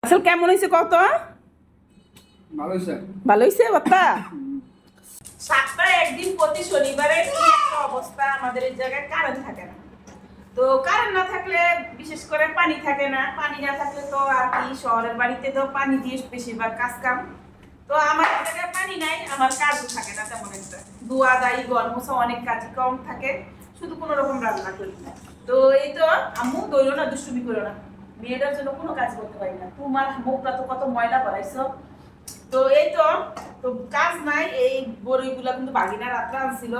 আসল কেমন হয়েছে কত? ভালো হয়েছে বাত্তা। সপ্তাহে একদিন প্রতি শনিবারে কি একটা অবস্থা, আমাদের এই জায়গায় কারেন্ট থাকে না। তো কারেন্ট না থাকলে বিশেষ করে পানি থাকে না, পানি না থাকলে তো আর কি শহরের বাড়িতে তো পানি দিয়ে বেশিরভাগ কাজ কাম। তো আমার জায়গায় পানি নাই, আমার কাজও থাকে না তেমন একটা, ধোয়া দাই ঘর মোছা অনেক কাজ কম থাকে, শুধু কোনো রকম রান্না করি। তো এই তো আম্মু দইলো না, দুষ্টুমি করো না, মেয়েটার জন্য কোনো কাজ করতে পারি না, তোমার মুখটা তো কত ময়লা বাড়াইছো। তো এই তো তো কাজ নাই, এই বড়ইগুলা কিন্তু বাগিনা রাত্রে আনছিল,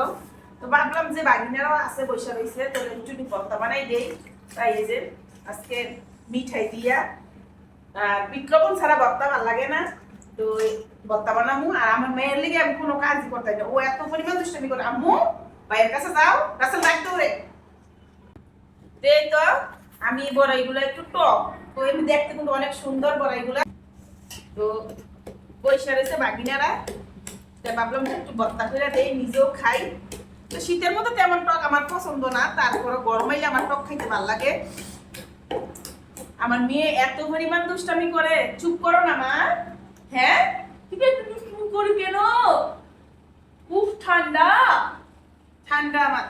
তো ভাবলাম যে বাগিনারাও আছে বসে রয়েছে, তো একটু ভর্তা বানাই দেই। তাই এই যে আজকে মিঠাই দিয়া বিট লবণ ছাড়া ভর্তা ভালো লাগে না, তো ভর্তা বানামু। আর আমার মেয়ের লিগে আমি কোনো কাজই করতে না, ও এত পরিমাণ দুষ্টামি করে, আম্মু ভাইয়ের কাছে যাও, রাসেল ডাকতে ওরে। এই তো আমি বড়াইগুলো একটু টক, তো এমনি দেখতে কিন্তু অনেক সুন্দর বড়াইগুলা। তো পয়সা রয়েছে বাগিনারা, তাই ভাবলাম একটু ভর্তা করে দেই, নিজেও খাই। তো শীতের মধ্যে তেমন টক আমার পছন্দ না, তারপরে গরমাইলে আমার টক খাইতে ভালো লাগে। আমার মেয়ে এত পরিমাণ দুষ্টামি করে, চুপ করো না মা। হ্যাঁ ঠিক আছে, দুষ্টুমি করি কেন? খুব ঠান্ডা ঠান্ডা আমার।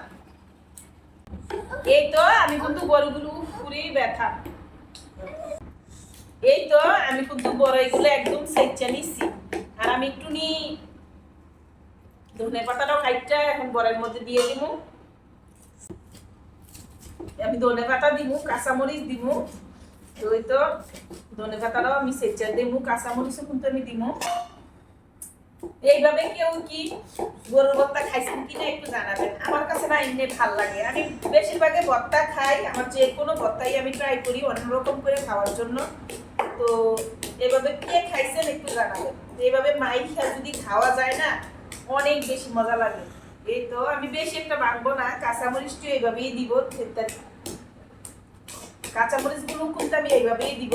এই তো আমি কিন্তু বড়গুলো পুরি ব্যথা, এই তো আমি কিন্তু বড়ইগুলো একদম সেচা নিছি। আর আমি একটু নি ধনে পাতাটাও কাইটটা এখন বড়ের মধ্যে দিয়ে দিব। আমি ধনে পাতা দিব, কাঁচামরিচ দিব, তো এই তো ধনে পাতাটাও আমি সেচা দেব, কাঁচামরিচও কিন্তু আমি দিব। এইভাবে কেউ কি গরুর ভর্তা খাইছেন কিনা একটু জানাবেন, আমার কাছে না এমনি ভাল লাগে। আমি বেশিরভাগে ভর্তা খাই, আমার যে কোনো ভর্তাই আমি ট্রাই করি অন্যরকম করে খাওয়ার জন্য। তো এভাবে কে খাইছেন একটু জানাবেন, এইভাবে মাইখা যদি খাওয়া যায় না অনেক বেশি মজা লাগে। এই তো আমি বেশি একটা বানবো না, কাঁচামরিচটা এইভাবেই দিব, কাঁচামরিচ গুলো কিন্তু আমি এইভাবেই দিব।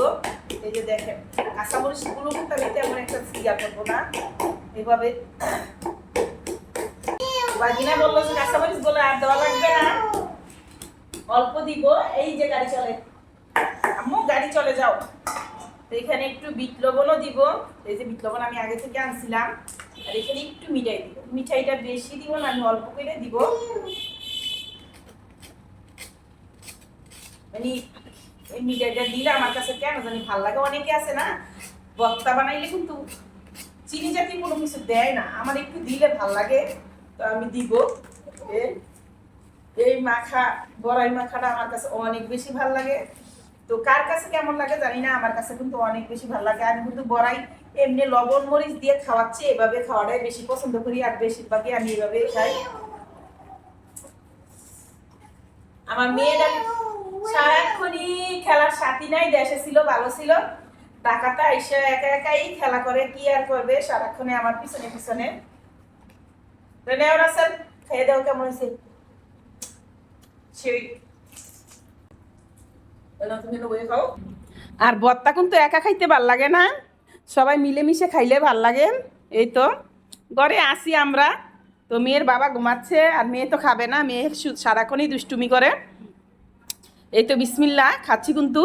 এই যে দেখেন কাঁচামরিচ গুলো কিন্তু আমি তেমন একটা ইয়া করবো না, এইভাবে। বাগিনা বললো যে কাঁচামরিচ গুলো আর দেওয়া লাগবে না, অল্প দিব। এই যে গাড়ি চলে, আম্মু গাড়ি চলে যাও। তো এখানে একটু বিট লবণও দিব, এই যে বিট লবণ আমি আগে থেকে আনছিলাম। আর এখানে একটু মিঠাই দিব, মিঠাইটা বেশি দিব না, আমি অল্প করে দিব। মানে এই মিঠাইটা দিলে আমার কাছে কেন জানি ভালো লাগে। অনেকে আছে না ভর্তা বানাইলে কিন্তু চিনি জাতীয় কোনো কিছু দেয় না, আমার একটু দিলে ভাল লাগে, তো আমি দিব। এই মাখা বড়াই মাখাটা আমার কাছে অনেক বেশি ভাল লাগে। তো কার কাছে কেমন লাগে জানি না, আমার কাছে কিন্তু অনেক বেশি ভালো লাগে। আমি কিন্তু বড়াই এমনি লবণ মরিচ দিয়ে খাওয়াচ্ছি, এভাবে খাওয়াটাই বেশি পছন্দ করি, আর বেশিরভাগই আমি এভাবে খাই। আমার মেয়েটা সারাক্ষণই খেলার সাথী নাই, দেশে ছিল ভালো ছিল, ঢাকাতে আইসা একা একাই খেলা করে, কি আর করবে সারাক্ষণে আমার পিছনে পিছনে। রাসেল খেয়ে দাও, কেমন হয়েছে? আর ভর্তা কিন্তু একা খাইতে ভাল লাগে না, সবাই মিলেমিশে খাইলে ভাল লাগে। এই তো ঘরে আসি আমরা, তো মেয়ের বাবা ঘুমাচ্ছে, আর মেয়ে তো খাবে না, মেয়ে সারাক্ষণই দুষ্টুমি করে। এই তো বিসমিল্লাহ খাচ্ছি কিন্তু।